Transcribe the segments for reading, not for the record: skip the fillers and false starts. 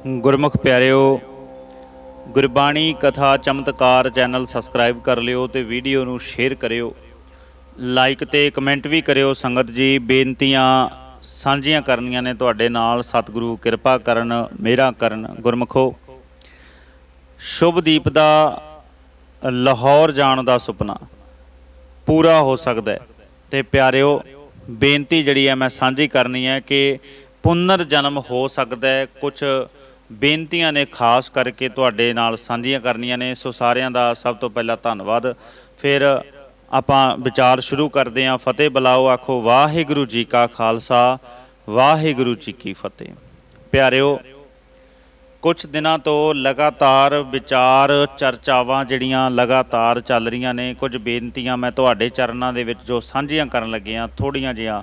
गुरमुख प्यारिओ, गुरबाणी कथा चमत्कार channel subscribe कर लियो तो वीडियो नूं शेयर करियो, लाइक ते कमेंट भी करियो। संगत जी बेनतियां साझियां करनियां ने तुहाडे नाल। सतगुरु किरपा करन, मेहरां करन। गुरमुखो, शुभदीप दा लाहौर जाण दा सुपना पूरा हो सकदा है। ते प्यारिओ, बेनती जिहड़ी है मैं साझी करनी है कि पुनर जन्म हो सकता है। कुछ बेनतियां ने खास करके तुहाडे नाल साझियां करनियां ने। सो सारियां दा सब तो पहला धन्नवाद। फिर आपां विचार शुरू करते हैं। फतेह बुलाओ, आखो वाहिगुरू जी का खालसा, वाहिगुरू जी की फतेह। प्यारिओ, कुछ दिनों तो लगातार विचार चर्चावां जिहड़ियां लगातार चल रही ने। कुछ बेनतियां मैं तुहाडे चरनां दे विच जो साझियां करन लगियां, थोड़ियां जिहियां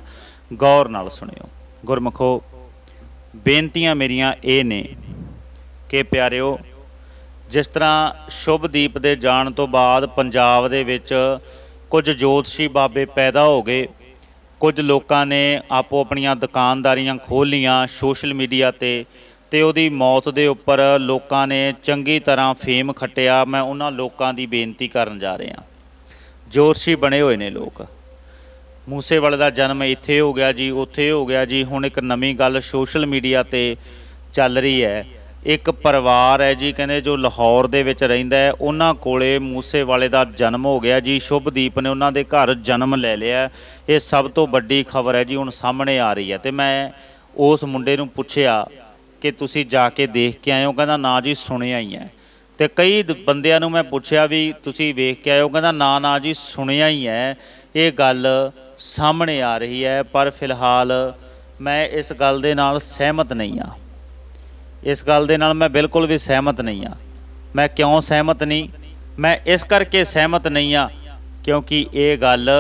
गौर नाल सुणिओ। गुरमुखो, बेनतियां मेरियां ये ने कि प्यारिओ, जिस तरह शुभदीप दे जाण तो बाद पंजाब दे विच कुछ जोतशी बाबे पैदा हो गए। कुछ लोगों ने आपो अपनियां दुकानदारियां खोल लियां सोशल मीडिया ते उहदी मौत दे उपर लोगों ने चंगी तरह फेम खट्टिया। मैं उन्हां लोगों की बेनती करन जा रहा। जोतशी बने हुए ने लोग। मूसेवाले का जन्म इत्थे हो गया जी, उत्थे हो गया जी। हुण एक नवीं गल सोशल मीडिया ते चल रही है। एक परिवार है जी, कहते जो लाहौर दे विच रहिंदा है, उन्हां कोले मूसेवाले का जन्म हो गया जी। शुभदीप ने उन्हां दे घर जन्म ले लिया। ये सब तो वड्डी खबर है जी, हुण सामने आ रही है। तो मैं उस मुंडे नूं पुछया कि तुसीं जाके देख के आए हो? कहंदा ना जी, सुनिया ही है। तो कई बंदियां नूं मैं पुछया भी तुसीं वेख के आए हो? कहंदा ना ना जी, सुनिया ही है। ये गल सामने आ रही है, पर फिलहाल मैं इस गल दे नाल सहमत नहीं हाँ। इस गल दे नाल मैं बिल्कुल भी सहमत नहीं हाँ। मैं क्यों सहमत नहीं? मैं इस करके सहमत नहीं हाँ क्योंकि ये गल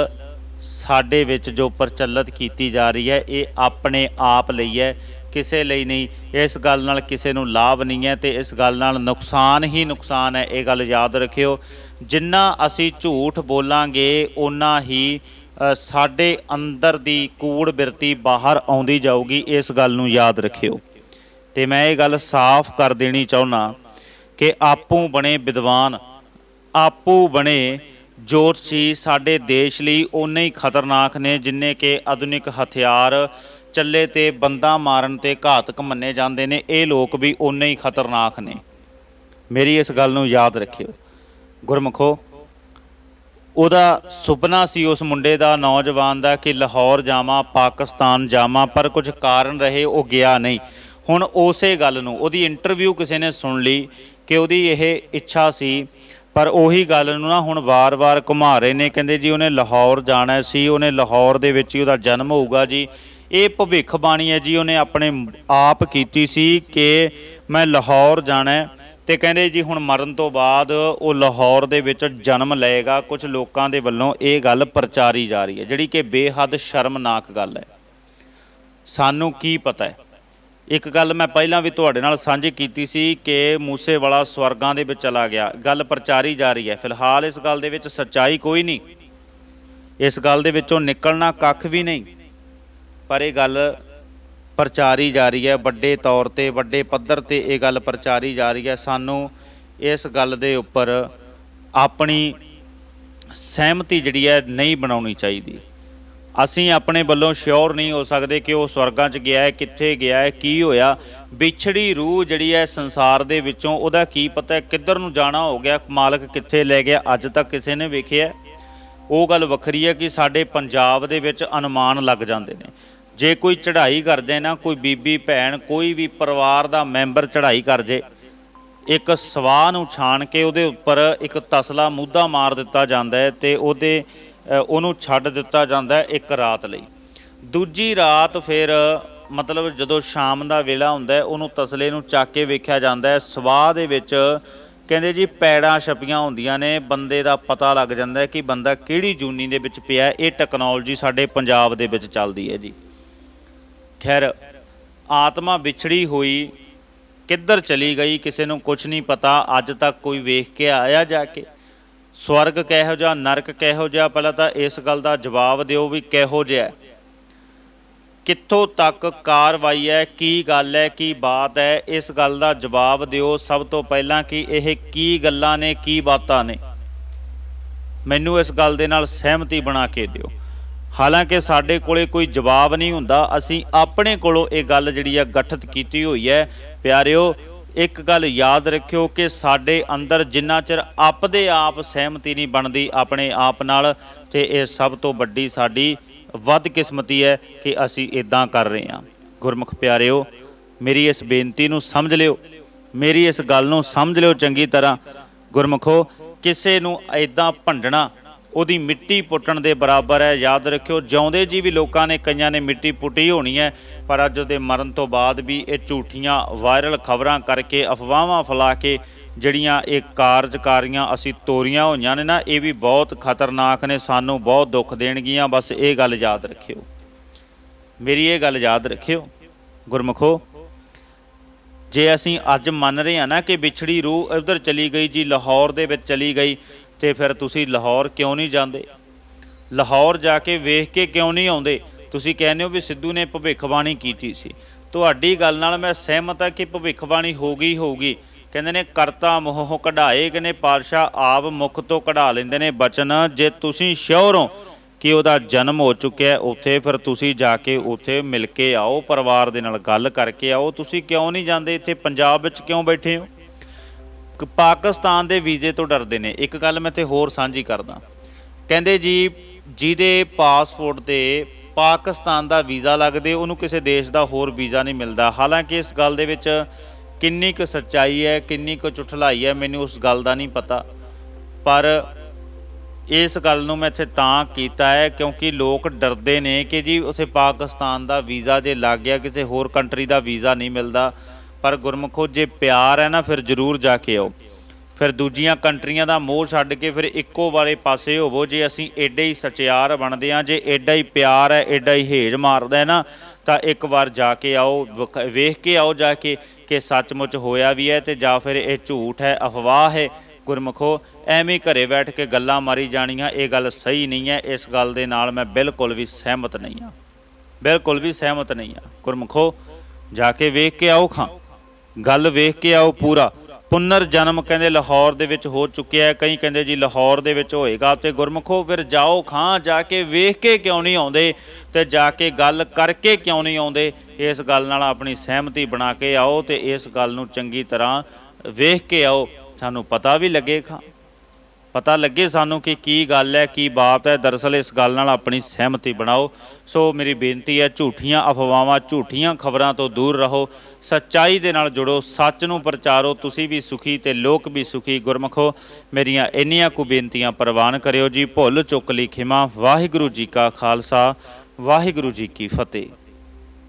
साडे विच जो प्रचलित की जा रही है, ये अपने आप लई है, किसे लई नहीं। इस गल नाल किसे नूं लाभ नहीं है, तो इस गल नाल नुकसान ही नुकसान है। ये गल याद रखियो। जिन्ना असी झूठ बोलांगे उन्ना ही साडे अंदर दी कूड़ बिरती बाहर आउंदी जाऊगी। इस गल नूं याद रखियो। तो मैं ये गल साफ कर देनी चाहुंदा कि आपू बने विद्वान, आपू बने जोतशी साडे देश लई उन्ने ही खतरनाक ने जिन्ने के आधुनिक हथियार चले ते बंदा मारन ते घातक मन्ने जाते हैं। ये लोग भी उन्ने ही खतरनाक ने। मेरी इस गल नूं याद रखियो। गुरमुखो, उहदा सुपना सी उस मुंडे दा, नौजवान दा, कि लाहौर जावां, पाकिस्तान जावां, पर कुछ कारण रहे वो गया नहीं। हुण उसे गल नूं उहदी इंटरव्यू किसी ने सुन ली कि उहदी यह इच्छा सी, पर उही गल नूं ना हुण वार वार घुमा रहे ने। कहंदे जी उहने लाहौर जाना सी, उहने लाहौर दे विच ही उहदा जन्म होऊगा जी। ये भविखबाणी है जी, उन्हें अपने आप कीती सी कि मैं लाहौर जाना है। तो कहते जी हुण मरण तो बाद वो लाहौर दे विच जन्म लएगा। कुछ लोगों के वल्लों ये गल प्रचारी जा रही है, जिहड़ी कि बेहद शर्मनाक गल है। सानू की पता है? एक गल मैं पहलां भी तुहाडे नाल साझी कीती सी कि मूसेवाला स्वर्गां दे विच चला गया। गल प्रचारी जा रही है। फिलहाल इस गल दे विच सच्चाई कोई नहीं, इस गल दे विचों निकलना कख भी नहीं, पर यह गल प्रचारी जा रही है। वड्डे तौर ते वड्डे पद्धर ते ये गल प्रचारी जा रही है। सानू इस गल दे उपर अपनी सहमति जिहड़ी है नहीं बनाउणी चाहीदी। असीं अपने वल्लों श्योर नहीं हो सकते कि वह स्वर्गां च गया है, कित्थे गया है, की होया। विछड़ी रूह जिहड़ी है संसार दे विचों, उहदा की पता है किधर नूं जाना हो गया, मालक कित्थे लै गया, अज तक किसी ने वेखिया। वो गल वखरी है कि साडे पंजाब दे विच अनुमान लग जाते हैं। जे कोई चढ़ाई कर जाए ना, कोई बीबी भैन कोई भी परिवार का मैंबर चढ़ाई कर जाए, एक सवाह नूं छाण के उहदे उपर एक तसला मूधा मार दिता जाता है ते उहनूं छड्ड दिता जाता है एक रात लई। दूजी रात फिर मतलब जदों शाम का वेला हुंदा है, उहनूं तसले नूं चक के वेख्या जाता है। सवाह दे विच कहंदे जी पैड़ां छपियां हुंदियां ने, बंदे दा पता लग जाता है कि बंदा किहड़ी जूनी दे विच पिया। ये टैक्नोलॉजी साडे पंजाब दे विच चलदी है जी। खैर, आत्मा विछड़ी हुई किधर चली गई किसी नूं कुछ नहीं पता। अज तक कोई वेख के आया जाके स्वर्ग किहो जिहा, नरक किहो जिहा? पहलां तां इस गल दा जवाब दिओ भी किहो जिहा। ਕਿੱਥੋਂ ਤੱਕ ਕਾਰਵਾਈ ਹੈ, ਕੀ ਗੱਲ ਹੈ, ਕੀ ਬਾਤ ਹੈ, ਇਸ ਗੱਲ ਦਾ ਜਵਾਬ ਦਿਓ। ਸਭ ਤੋਂ ਪਹਿਲਾਂ ਕਿ ਇਹ ਕੀ ਗੱਲਾਂ ਨੇ, ਕੀ ਬਾਤਾਂ ਨੇ, ਮੈਨੂੰ ਇਸ ਗੱਲ ਦੇ ਨਾਲ ਸਹਿਮਤੀ ਬਣਾ ਕੇ ਦਿਓ। ਹਾਲਾਂਕਿ ਸਾਡੇ ਕੋਲੇ ਕੋਈ ਜਵਾਬ ਨਹੀਂ ਹੁੰਦਾ, ਅਸੀਂ ਆਪਣੇ ਕੋਲੋਂ ਇਹ ਗੱਲ ਜਿਹੜੀ ਆ ਗਠਿਤ ਕੀਤੀ ਹੋਈ ਹੈ। ਪਿਆਰਿਓ, ਇੱਕ ਗੱਲ ਯਾਦ ਰੱਖਿਓ ਕਿ ਸਾਡੇ ਅੰਦਰ ਜਿੰਨਾ ਚਿਰ ਆਪਦੇ ਆਪ ਸਹਿਮਤੀ ਨਹੀਂ ਬਣਦੀ ਆਪਣੇ ਆਪ ਨਾਲ, ਤੇ ਇਹ ਸਭ ਤੋਂ ਵੱਡੀ ਸਾਡੀ ਬਦਕਿਸਮਤੀ ਹੈ ਕਿ ਅਸੀਂ ਇਦਾਂ ਕਰ ਰਹੇ ਹਾਂ। ਗੁਰਮੁਖ ਪਿਆਰਿਓ, ਮੇਰੀ ਇਸ ਬੇਨਤੀ ਨੂੰ ਸਮਝ ਲਿਓ, ਮੇਰੀ ਇਸ ਗੱਲ ਨੂੰ ਸਮਝ ਲਿਓ ਚੰਗੀ ਤਰ੍ਹਾਂ। ਗੁਰਮੁਖੋ, ਕਿਸੇ ਨੂੰ ਇਦਾਂ ਭੰਡਣਾ ਉਹਦੀ ਮਿੱਟੀ ਪੁੱਟਣ ਦੇ ਬਰਾਬਰ ਹੈ। ਯਾਦ ਰੱਖਿਓ, ਜਿਉਂਦੇ ਜੀ ਵੀ ਲੋਕਾਂ ਨੇ, ਕਈਆਂ ਨੇ ਮਿੱਟੀ ਪੁੱਟੀ ਹੋਣੀ ਹੈ, ਪਰ ਅੱਜ ਉਹਦੇ ਮਰਨ ਤੋਂ ਬਾਅਦ ਵੀ ਇਹ ਝੂਠੀਆਂ ਵਾਇਰਲ ਖਬਰਾਂ ਕਰਕੇ, ਅਫਵਾਹਾਂ ਫੈਲਾ ਕੇ ਜਿਹੜੀਆਂ ਇਹ ਕਾਰਜਕਾਰੀਆਂ ਅਸੀਂ ਤੋਰੀਆਂ ਹੋਈਆਂ ਨੇ ਨਾ, ਇਹ ਵੀ ਬਹੁਤ ਖਤਰਨਾਕ ਨੇ, ਸਾਨੂੰ ਬਹੁਤ ਦੁੱਖ ਦੇਣਗੀਆਂ। ਬਸ ਇਹ ਗੱਲ ਯਾਦ ਰੱਖਿਓ, ਮੇਰੀ ਇਹ ਗੱਲ ਯਾਦ ਰੱਖਿਓ। ਗੁਰਮੁਖੋ, ਜੇ ਅਸੀਂ ਅੱਜ ਮੰਨ ਰਹੇ ਹਾਂ ਨਾ ਕਿ ਵਿਛੜੀ ਰੂਹ ਉਧਰ ਚਲੀ ਗਈ ਜੀ, ਲਾਹੌਰ ਦੇ ਵਿੱਚ ਚਲੀ ਗਈ, ਤੇ ਫਿਰ ਤੁਸੀਂ ਲਾਹੌਰ ਕਿਉਂ ਨਹੀਂ ਜਾਂਦੇ? ਲਾਹੌਰ ਜਾ ਕੇ ਵੇਖ ਕੇ ਕਿਉਂ ਨਹੀਂ ਆਉਂਦੇ? ਤੁਸੀਂ ਕਹਿੰਦੇ ਹੋ ਵੀ ਸਿੱਧੂ ਨੇ ਭਵਿੱਖਬਾਣੀ ਕੀਤੀ ਸੀ। ਤੁਹਾਡੀ ਗੱਲ ਨਾਲ ਮੈਂ ਸਹਿਮਤ ਹਾਂ ਕਿ ਭਵਿੱਖਬਾਣੀ ਹੋਊਗੀ। ਕਹਿੰਦੇ ਨੇ ਕਰਤਾ ਮੋਹ ਕਢਾਏ, ਕਹਿੰਦੇ ਪਾਤਸ਼ਾਹ ਆਪ ਮੁਖ ਤੋਂ ਕਢਾ ਲੈਂਦੇ ਨੇ ਬਚਨ। ਜੇ ਤੁਸੀਂ ਸ਼ਿਓਰ ਹੋ ਕਿ ਉਹਦਾ ਜਨਮ ਹੋ ਚੁੱਕਿਆ ਉੱਥੇ, ਫਿਰ ਤੁਸੀਂ ਜਾ ਕੇ ਉੱਥੇ ਮਿਲ ਕੇ ਆਓ, ਪਰਿਵਾਰ ਦੇ ਨਾਲ ਗੱਲ ਕਰਕੇ ਆਓ। ਤੁਸੀਂ ਕਿਉਂ ਨਹੀਂ ਜਾਂਦੇ? ਇੱਥੇ ਪੰਜਾਬ ਵਿੱਚ ਕਿਉਂ ਬੈਠੇ ਹੋ? ਪਾਕਿਸਤਾਨ ਦੇ ਵੀਜ਼ੇ ਤੋਂ ਡਰਦੇ ਨੇ। ਇੱਕ ਗੱਲ ਮੈਂ ਇੱਥੇ ਹੋਰ ਸਾਂਝੀ ਕਰਦਾ, ਕਹਿੰਦੇ ਜੀ ਜਿਹਦੇ ਪਾਸਪੋਰਟ 'ਤੇ ਪਾਕਿਸਤਾਨ ਦਾ ਵੀਜ਼ਾ ਲੱਗਦੇ, ਉਹਨੂੰ ਕਿਸੇ ਦੇਸ਼ ਦਾ ਹੋਰ ਵੀਜ਼ਾ ਨਹੀਂ ਮਿਲਦਾ। ਹਾਲਾਂਕਿ ਇਸ ਗੱਲ ਦੇ ਵਿੱਚ ਕਿੰਨੀ ਕੁ ਸੱਚਾਈ ਹੈ, ਕਿੰਨੀ ਕੁ ਝੁਠਲਾਈ ਹੈ, ਮੈਨੂੰ ਉਸ ਗੱਲ ਦਾ ਨਹੀਂ ਪਤਾ, ਪਰ ਇਸ ਗੱਲ ਨੂੰ ਮੈਂ ਇੱਥੇ ਤਾਂ ਕੀਤਾ ਹੈ ਕਿਉਂਕਿ ਲੋਕ ਡਰਦੇ ਨੇ ਕਿ ਜੀ ਉੱਥੇ ਪਾਕਿਸਤਾਨ ਦਾ ਵੀਜ਼ਾ ਜੇ ਲੱਗ ਗਿਆ, ਕਿਸੇ ਹੋਰ ਕੰਟਰੀ ਦਾ ਵੀਜ਼ਾ ਨਹੀਂ ਮਿਲਦਾ। ਪਰ ਗੁਰਮੁਖੋ, ਜੇ ਪਿਆਰ ਹੈ ਨਾ, ਫਿਰ ਜ਼ਰੂਰ ਜਾ ਕੇ ਆਓ। ਫਿਰ ਦੂਜੀਆਂ ਕੰਟਰੀਆਂ ਦਾ ਮੋਹ ਛੱਡ ਕੇ ਫਿਰ ਇੱਕੋ ਵਾਲੇ ਪਾਸੇ ਹੋਵੋ। ਜੇ ਅਸੀਂ ਐਡੇ ਹੀ ਸਚਿਆਰ ਬਣਦੇ ਹਾਂ, ਜੇ ਐਡਾ ਹੀ ਪਿਆਰ ਹੈ, ਐਡਾ ਹੀ ਹੇਜ ਮਾਰਦਾ ਹੈ ਨਾ, ਤਾਂ ਇੱਕ ਵਾਰ ਜਾ ਕੇ ਆਓ, ਵੇਖ ਕੇ ਆਓ ਜਾ ਕੇ ਕਿ ਸੱਚਮੁੱਚ ਹੋਇਆ ਵੀ ਹੈ ਤੇ ਜਾਂ ਫਿਰ ਇਹ ਝੂਠ ਹੈ, ਅਫਵਾਹ ਹੈ। ਗੁਰਮੁਖੋ, ਐਵੇਂ ਘਰੇ ਬੈਠ ਕੇ ਗੱਲਾਂ ਮਾਰੀ ਜਾਣੀਆਂ, ਇਹ ਗੱਲ ਸਹੀ ਨਹੀਂ ਹੈ। ਇਸ ਗੱਲ ਦੇ ਨਾਲ ਮੈਂ ਬਿਲਕੁਲ ਵੀ ਸਹਿਮਤ ਨਹੀਂ ਹਾਂ, ਬਿਲਕੁਲ ਵੀ ਸਹਿਮਤ ਨਹੀਂ ਹਾਂ। ਗੁਰਮੁਖੋ, ਜਾ ਕੇ ਵੇਖ ਕੇ ਆਓ, ਗੱਲ ਵੇਖ ਕੇ ਆਓ ਪੂਰਾ। ਪੁਨਰ ਜਨਮ ਕਹਿੰਦੇ ਲਾਹੌਰ ਦੇ ਵਿੱਚ ਹੋ ਚੁੱਕਿਆ ਹੈ, ਕਈ ਕਹਿੰਦੇ ਜੀ ਲਾਹੌਰ ਦੇ ਵਿੱਚ ਹੋਏਗਾ। ਤੇ ਗੁਰਮੁਖੋ, ਫਿਰ ਜਾਓ ਜਾ ਕੇ ਵੇਖ ਕੇ ਕਿਉਂ ਨਹੀਂ ਆਉਂਦੇ, ਤੇ ਜਾ ਕੇ ਗੱਲ ਕਰਕੇ ਕਿਉਂ ਨਹੀਂ ਆਉਂਦੇ? ਇਸ ਗੱਲ ਨਾਲ ਆਪਣੀ ਸਹਿਮਤੀ ਬਣਾ ਕੇ ਆਓ ਤੇ ਇਸ ਗੱਲ ਨੂੰ ਚੰਗੀ ਤਰ੍ਹਾਂ ਵੇਖ ਕੇ ਆਓ, ਸਾਨੂੰ ਪਤਾ ਵੀ ਲੱਗੇ, ਪਤਾ ਲੱਗੇ ਸਾਨੂੰ ਕਿ ਕੀ ਗੱਲ ਹੈ, ਕੀ ਬਾਤ ਹੈ। ਦਰਅਸਲ ਇਸ ਗੱਲ ਨਾਲ ਆਪਣੀ ਸਹਿਮਤੀ ਬਣਾਓ। ਸੋ ਮੇਰੀ ਬੇਨਤੀ ਹੈ, ਝੂਠੀਆਂ ਅਫਵਾਹਾਂ, ਝੂਠੀਆਂ ਖਬਰਾਂ ਤੋਂ ਦੂਰ ਰਹੋ, ਸੱਚਾਈ ਦੇ ਨਾਲ ਜੁੜੋ, ਸੱਚ ਨੂੰ ਪ੍ਰਚਾਰੋ। ਤੁਸੀਂ ਵੀ ਸੁਖੀ ਤੇ ਲੋਕ ਵੀ ਸੁਖੀ। ਗੁਰਮੁਖੋ, ਮੇਰੀਆਂ ਇੰਨੀਆਂ ਕੁ ਬੇਨਤੀਆਂ ਪ੍ਰਵਾਨ ਕਰਿਓ ਜੀ। ਭੁੱਲ ਚੁੱਕ ਲਈ ਖਿਮਾ। ਵਾਹਿਗੁਰੂ ਜੀ ਕਾ ਖਾਲਸਾ, ਵਾਹਿਗੁਰੂ ਜੀ ਕੀ ਫਤਿਹ।